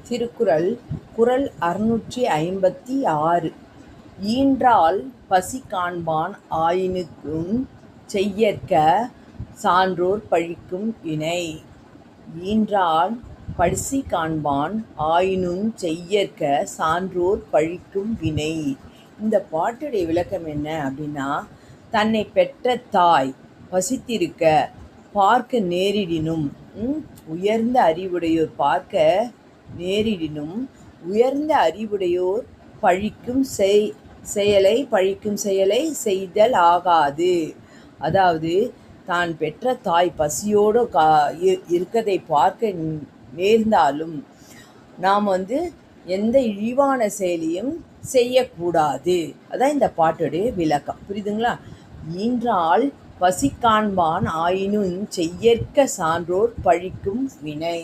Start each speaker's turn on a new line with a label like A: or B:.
A: திருக்குறள் குறள் 656. ஈன்றாள் பசி காண்பான் ஆயினுக்குஞ் செய்யற்க சான்றோர் பழிக்கும் வினை. ஈன்றாள் பசி காண்பான் ஆயினுஞ் செய்யற்க சான்றோர் பழிக்கும் வினை. இந்த பாட்டுடைய விளக்கம் என்ன அப்படின்னா, தன்னை பெற்ற தாய் பசித்திருக்க பார்க்க நேரிடினும், உயர்ந்த அறிவுடையோர் பார்க்க நேரிடினும், உயர்ந்த அறிவுடையோர் பழிக்கும் செயலை செய்தல் ஆகாது. அதாவது தான் பெற்ற தாய் பசியோடு இருக்கதை பார்க்க நேர்ந்தாலும் நாம் எந்த இழிவான செயலையும் செய்யக்கூடாது. அதான் இந்த பாட்டுடைய விளக்கம். புரியுதுங்களா? ஈன்றாள் பசி காண்பான் ஆயினுஞ் செய்யற்க சான்றோர் பழிக்கும் வினை.